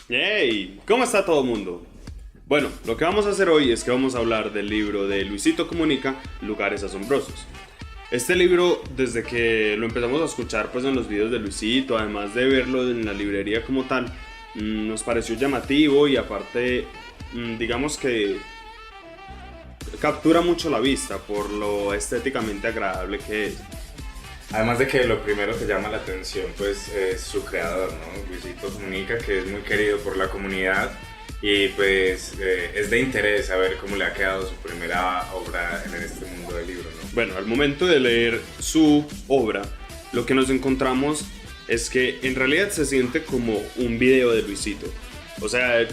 Hey, ¿cómo está todo el mundo? Bueno, lo que vamos a hacer hoy es que vamos a hablar del libro de Luisito Comunica, Lugares Asombrosos. Este libro, desde que lo empezamos a escuchar pues en los videos de Luisito, además de verlo en la librería como tal, nos pareció llamativo y aparte, digamos que captura mucho la vista por lo estéticamente agradable que es. Además de que lo primero que llama la atención pues es su creador, ¿no? Luisito Comunica, que es muy querido por la comunidad y pues es de interés saber cómo le ha quedado su primera obra en este mundo del libro, ¿no? Bueno, al momento de leer su obra, lo que nos encontramos es que en realidad se siente como un video de Luisito. O sea,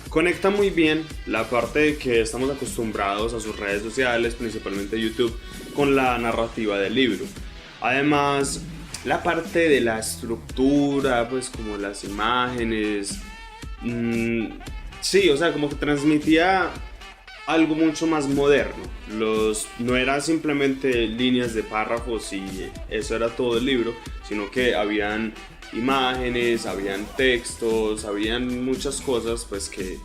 conecta muy bien la parte de que estamos acostumbrados a sus redes sociales, principalmente YouTube, con la narrativa del libro. Además, la parte de la estructura, pues como las imágenes, sí, o sea, como que transmitía algo mucho más moderno. No era simplemente líneas de párrafos y eso era todo el libro, sino que habían imágenes, habían textos, habían muchas cosas pues que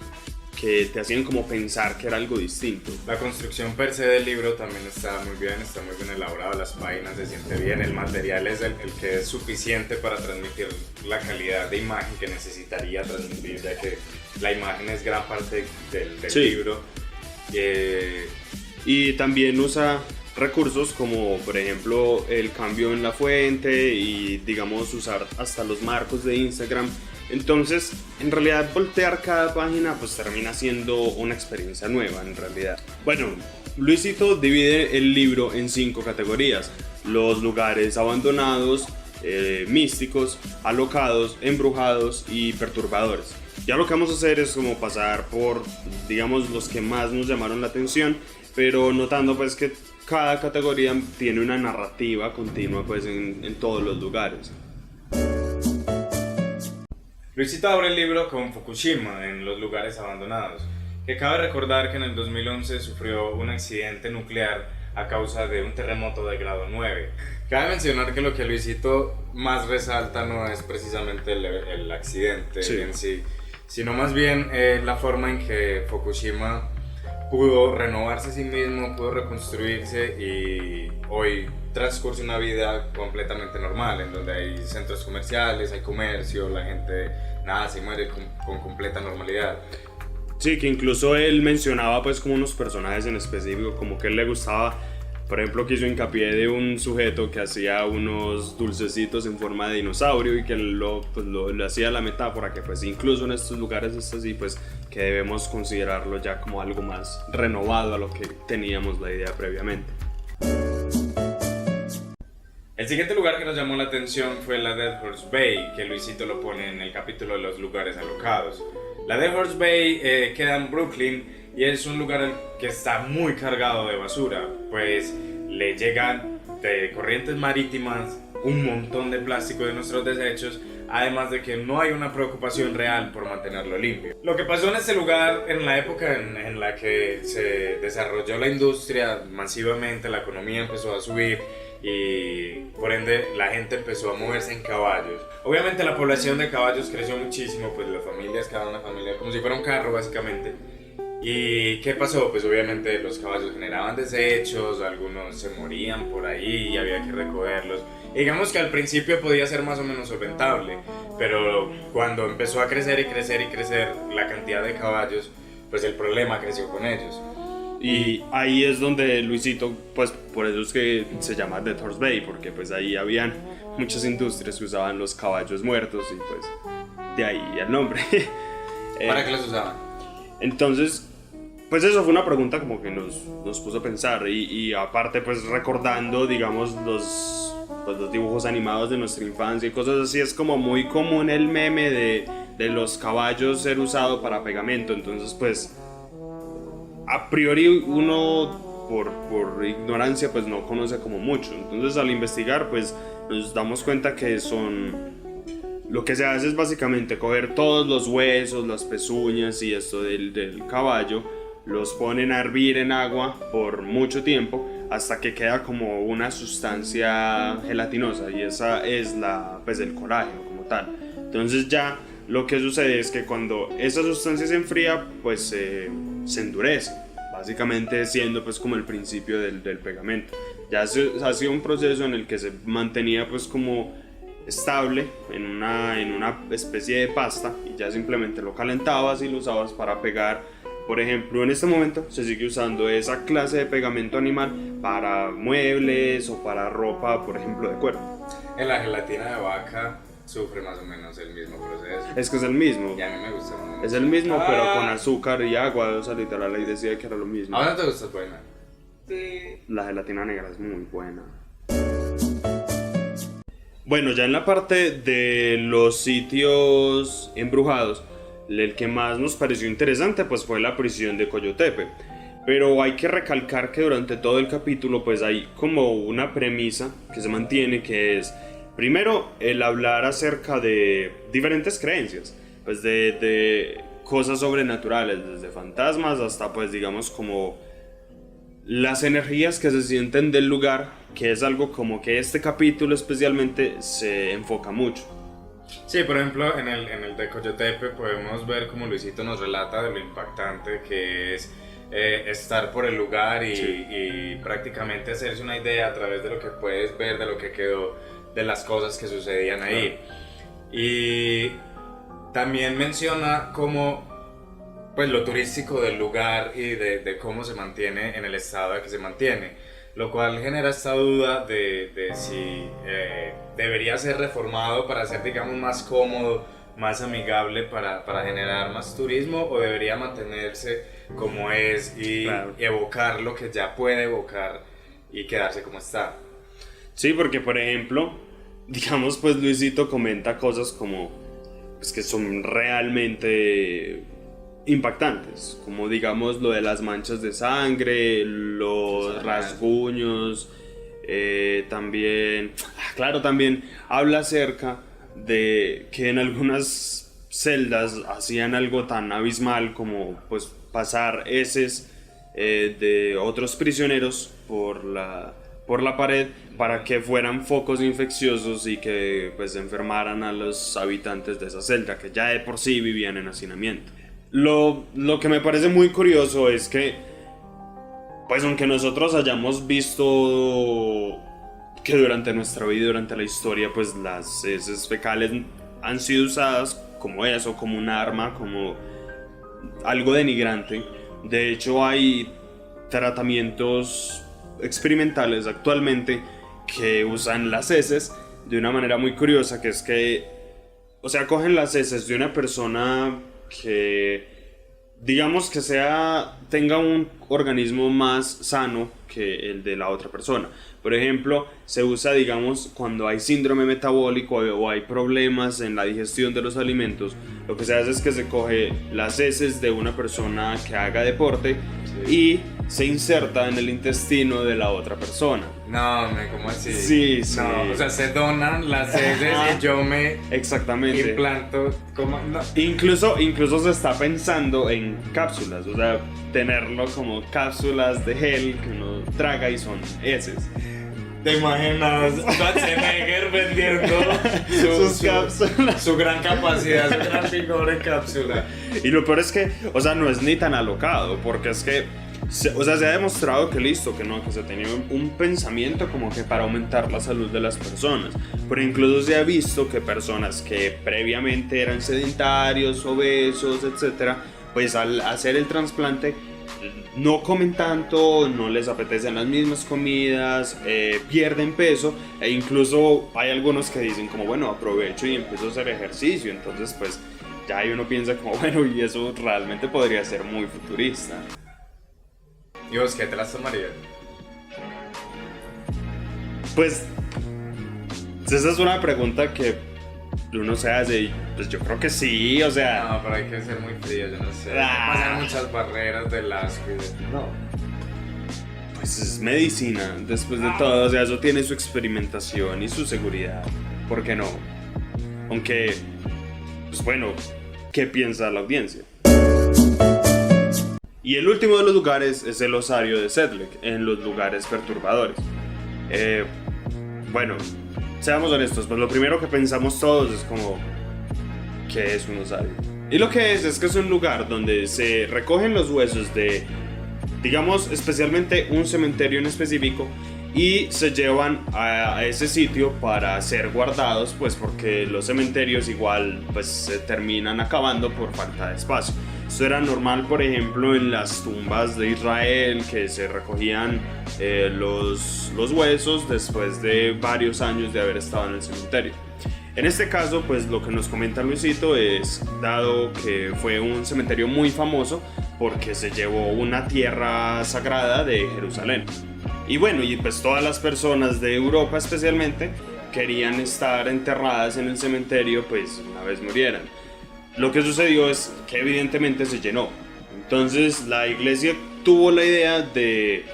te hacían como pensar que era algo distinto. La construcción per se del libro también está muy bien elaborado, las páginas se siente bien, el material es el que es suficiente para transmitir la calidad de imagen que necesitaría transmitir, ya que la imagen es gran parte del Sí. libro. Y también usa recursos como por ejemplo el cambio en la fuente y digamos usar hasta los marcos de Instagram. Entonces en realidad voltear cada página pues termina siendo una experiencia nueva en realidad. Bueno, Luisito divide el libro en 5 categorías: los lugares abandonados, místicos, alocados, embrujados y perturbadores. Ya lo que vamos a hacer es como pasar por, digamos, los que más nos llamaron la atención, pero notando pues que cada categoría tiene una narrativa continua pues en todos los lugares. Luisito abre el libro con Fukushima en los lugares abandonados, que cabe recordar que en el 2011 sufrió un accidente nuclear a causa de un terremoto de grado 9. Cabe mencionar que lo que Luisito más resalta no es precisamente el accidente Sí. en sí, sino más bien la forma en que Fukushima pudo renovarse a sí mismo, pudo reconstruirse y hoy transcurre una vida completamente normal, en donde hay centros comerciales, hay comercio, la gente nace y muere con completa normalidad. Sí, que incluso él mencionaba pues como unos personajes en específico, como que él le gustaba, por ejemplo, que hizo hincapié de un sujeto que hacía unos dulcecitos en forma de dinosaurio y que lo hacía la metáfora que pues incluso en estos lugares es así, pues que debemos considerarlo ya como algo más renovado a lo que teníamos la idea previamente. El siguiente lugar que nos llamó la atención fue la Dead Horse Bay, que Luisito lo pone en el capítulo de los lugares alocados. La Dead Horse Bay queda en Brooklyn y es un lugar que está muy cargado de basura, pues le llegan de corrientes marítimas un montón de plástico de nuestros desechos, además de que no hay una preocupación real por mantenerlo limpio. Lo que pasó en este lugar en la época en la que se desarrolló la industria masivamente, la economía empezó a subir y por ende la gente empezó a moverse en caballos. Obviamente la población de caballos creció muchísimo, pues las familias, cada una familia como si fuera un carro básicamente. ¿Y qué pasó? Pues obviamente los caballos generaban desechos, algunos se morían por ahí y había que recogerlos. Y digamos que al principio podía ser más o menos solventable, pero cuando empezó a crecer y crecer y crecer la cantidad de caballos, pues el problema creció con ellos. Y ahí es donde Luisito, pues por eso es que se llama Dead Horse Bay, porque pues ahí habían muchas industrias que usaban los caballos muertos y pues de ahí el nombre. ¿Para qué los usaban? Entonces, pues eso fue una pregunta como que nos puso a pensar y aparte pues recordando, digamos, los dibujos animados de nuestra infancia y cosas así, es como muy común el meme de los caballos ser usado para pegamento. Entonces pues a priori uno por ignorancia pues no conoce como mucho. Entonces al investigar pues nos damos cuenta que lo que se hace es básicamente coger todos los huesos, las pezuñas y esto del caballo, los ponen a hervir en agua por mucho tiempo hasta que queda como una sustancia gelatinosa y esa es pues el colágeno como tal. Entonces ya lo que sucede es que cuando esa sustancia se enfría, pues se endurece, básicamente siendo pues como el principio del pegamento. Ya ha sido un proceso en el que se mantenía pues como estable en una especie de pasta y ya simplemente lo calentabas y lo usabas para pegar. Por ejemplo, en este momento se sigue usando esa clase de pegamento animal para muebles o para ropa, por ejemplo, de cuero. En la gelatina de vaca sufre más o menos el mismo proceso. Es que es el mismo. Y a mí me gusta mucho. Es el mismo, pero con azúcar y agua. O sea, literal, ahí decía que era lo mismo. ¿A dónde te gusta buena? Sí. La gelatina negra es muy buena. Bueno, ya en la parte de los sitios embrujados, el que más nos pareció interesante pues fue la prisión de Coyotepe. Pero hay que recalcar que durante todo el capítulo pues hay como una premisa que se mantiene, que es primero el hablar acerca de diferentes creencias, pues de cosas sobrenaturales, desde fantasmas hasta pues digamos como las energías que se sienten del lugar, que es algo como que este capítulo especialmente se enfoca mucho. Sí, por ejemplo, en el de Coyotepe podemos ver como Luisito nos relata de lo impactante que es estar por el lugar y prácticamente hacerse una idea a través de lo que puedes ver, de lo que quedó, de las cosas que sucedían ahí. Y también menciona como pues lo turístico del lugar y de cómo se mantiene en el estado de que se mantiene, lo cual genera esta duda de si debería ser reformado para ser, digamos, más cómodo, más amigable para generar más turismo, o debería mantenerse como es y evocar lo que ya puede evocar y quedarse como está. Sí, porque por ejemplo, digamos, pues Luisito comenta cosas como pues, que son realmente impactantes, como digamos lo de las manchas de sangre, los rasguños, también, claro, también habla acerca de que en algunas celdas hacían algo tan abismal como pues pasar heces de otros prisioneros por la pared para que fueran focos infecciosos y que pues enfermaran a los habitantes de esa celda, que ya de por sí vivían en hacinamiento. Lo que me parece muy curioso es que, pues aunque nosotros hayamos visto que durante nuestra vida, durante la historia, pues las heces fecales han sido usadas como eso, como un arma, como algo denigrante. De hecho, hay tratamientos experimentales actualmente que usan las heces de una manera muy curiosa, que es que, o sea, cogen las heces de una persona que digamos que tenga un organismo más sano que el de la otra persona. Por ejemplo, se usa, digamos, cuando hay síndrome metabólico o hay problemas en la digestión de los alimentos, lo que se hace es que se coge las heces de una persona que haga deporte y se inserta en el intestino de la otra persona. No, ¿cómo así? Sí. No, o sea, se donan las heces y yo me implanto. ¿Cómo? No. Incluso se está pensando en cápsulas, o sea, tenerlo como cápsulas de gel que uno traga y son heces. ¿Te imaginas Schwarzenegger vendiendo sus cápsulas? Su gran capacidad, su gran vigor en cápsula. Y lo peor es que, o sea, no es ni tan alocado, porque es que, se ha demostrado que que se tenía un pensamiento como que para aumentar la salud de las personas. Pero incluso se ha visto que personas que previamente eran sedentarios, obesos, etc., pues al hacer el trasplante no comen tanto, no les apetecen las mismas comidas, pierden peso, e incluso hay algunos que dicen como bueno, aprovecho y empiezo a hacer ejercicio. Entonces pues ya ahí uno piensa como bueno, y eso realmente podría ser muy futurista. ¿Y vos qué te las tomarías? Pues esa es una pregunta que uno se hace y pues yo creo que sí, o sea... No, pero hay que ser muy frío, yo no sé. Pasar muchas barreras del asco y de... No. Pues es medicina, después de todo, o sea, eso tiene su experimentación y su seguridad. ¿Por qué no? Aunque, pues bueno, ¿qué piensa la audiencia? Y el último de los lugares es el osario de Sedlec, en los lugares perturbadores. Bueno, seamos honestos, pues lo primero que pensamos todos es como qué es un osario. Y lo que es que es un lugar donde se recogen los huesos de, digamos, especialmente un cementerio en específico, y se llevan a ese sitio para ser guardados, pues porque los cementerios igual pues se terminan acabando por falta de espacio. Esto era normal, por ejemplo, en las tumbas de Israel, que se recogían los huesos después de varios años de haber estado en el cementerio. En este caso, pues lo que nos comenta Luisito es, dado que fue un cementerio muy famoso porque se llevó una tierra sagrada de Jerusalén. Y bueno, y pues todas las personas de Europa especialmente querían estar enterradas en el cementerio pues una vez murieran. Lo que sucedió es que evidentemente se llenó. Entonces la iglesia tuvo la idea de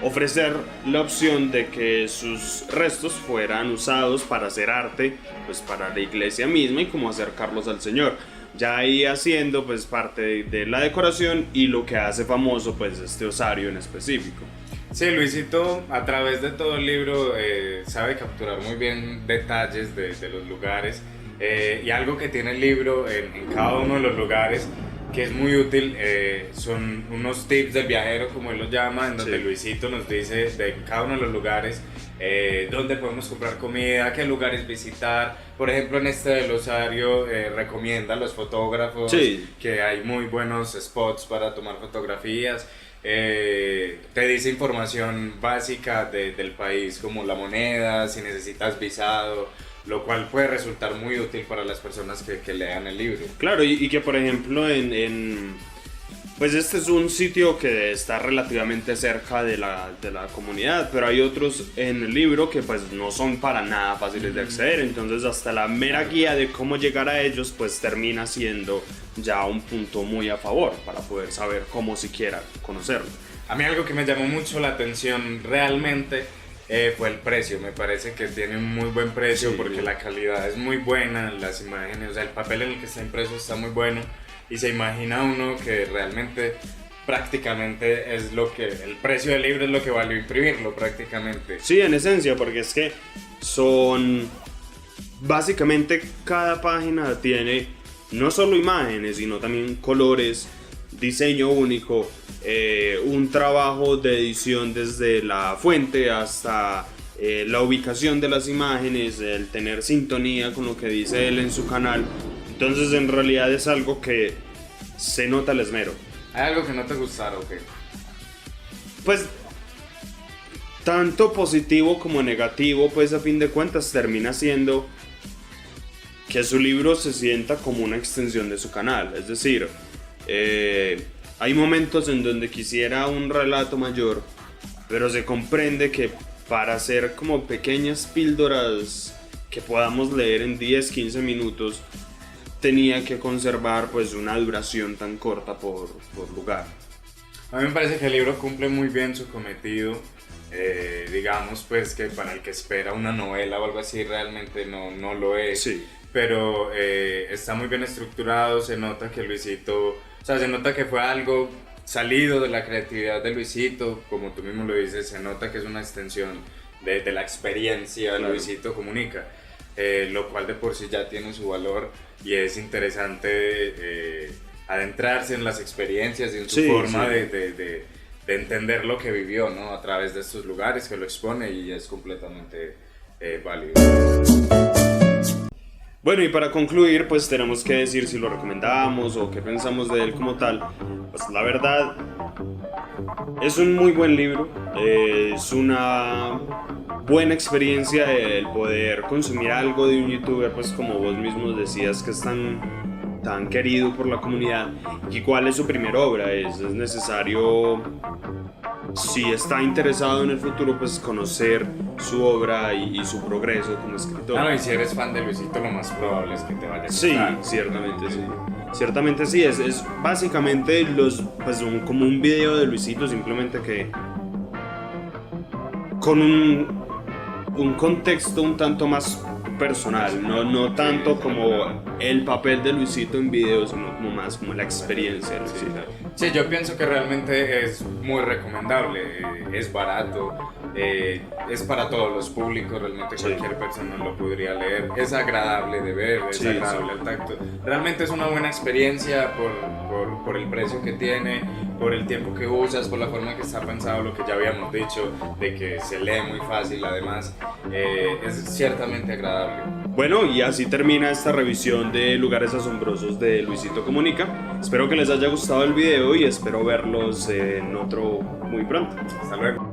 ofrecer la opción de que sus restos fueran usados para hacer arte, pues para la iglesia misma y como acercarlos al Señor. Ya ahí haciendo pues parte de la decoración y lo que hace famoso pues este osario en específico. Sí, Luisito a través de todo el libro sabe capturar muy bien detalles de los lugares y algo que tiene el libro en cada uno de los lugares que es muy útil son unos tips del viajero, como él los llama, en donde sí. Luisito nos dice de cada uno de los lugares dónde podemos comprar comida, qué lugares visitar. Por ejemplo, en este del osario recomienda a los fotógrafos sí. que hay muy buenos spots para tomar fotografías. Te dice información básica del país, como la moneda, si necesitas visado, lo cual puede resultar muy útil para las personas que lean el libro. Claro, y que por ejemplo pues este es un sitio que está relativamente cerca de la comunidad, pero hay otros en el libro que pues no son para nada fáciles de acceder, entonces hasta la mera guía de cómo llegar a ellos pues termina siendo ya un punto muy a favor para poder saber cómo siquiera conocerlo. A mí algo que me llamó mucho la atención realmente fue el precio. Me parece que tiene un muy buen precio sí, porque la calidad es muy buena, las imágenes, o sea, el papel en el que está impreso está muy bueno y se imagina uno que realmente prácticamente es lo que, el precio del libro es lo que valió imprimirlo prácticamente. Sí, en esencia, porque es que son, básicamente cada página tiene no solo imágenes, sino también colores, diseño único, un trabajo de edición desde la fuente hasta la ubicación de las imágenes, el tener sintonía con lo que dice él en su canal. Entonces en realidad es algo que se nota el esmero. ¿Hay algo que no te gustara o qué? Pues tanto positivo como negativo, pues a fin de cuentas termina siendo que su libro se sienta como una extensión de su canal. Es decir, hay momentos en donde quisiera un relato mayor, pero se comprende que para hacer como pequeñas píldoras que podamos leer en 10-15 minutos, tenía que conservar pues una duración tan corta por lugar. A mí me parece que el libro cumple muy bien su cometido. Digamos pues que para el que espera una novela o algo así realmente no lo es. Sí. Pero está muy bien estructurado, se nota que Luisito, o sea, se nota que fue algo salido de la creatividad de Luisito, como tú mismo lo dices, se nota que es una extensión de la experiencia que claro. Luisito comunica, lo cual de por sí ya tiene su valor y es interesante adentrarse en las experiencias y en su forma sí. de entender lo que vivió, ¿no? A través de estos lugares que lo expone y es completamente válido. Bueno, y para concluir, pues tenemos que decir si lo recomendamos o qué pensamos de él como tal. Pues la verdad, es un muy buen libro, es una buena experiencia el poder consumir algo de un youtuber, pues como vos mismos decías que es tan querido por la comunidad, y cuál es su primera obra. Es necesario, si está interesado en el futuro, pues conocer su obra y su progreso como escritor. Claro, y si eres fan de Luisito, lo más probable es que te vaya a Sí, gustar. ciertamente sí. Ciertamente sí, es básicamente como un video de Luisito, simplemente que con un contexto un tanto más personal, no tanto como el papel de Luisito en video, sino como más como la experiencia de Luisito. Sí, yo pienso que realmente es muy recomendable, es barato, Es para todos los públicos, realmente cualquier persona lo podría leer. Es agradable de ver, es agradable al tacto. Realmente es una buena experiencia por el precio que tiene, por el tiempo que usas, por la forma en que está pensado, lo que ya habíamos dicho, de que se lee muy fácil, además es ciertamente agradable. Bueno, y así termina esta revisión de Lugares Asombrosos de Luisito Comunica. Espero que les haya gustado el video y espero verlos en otro muy pronto. Hasta luego.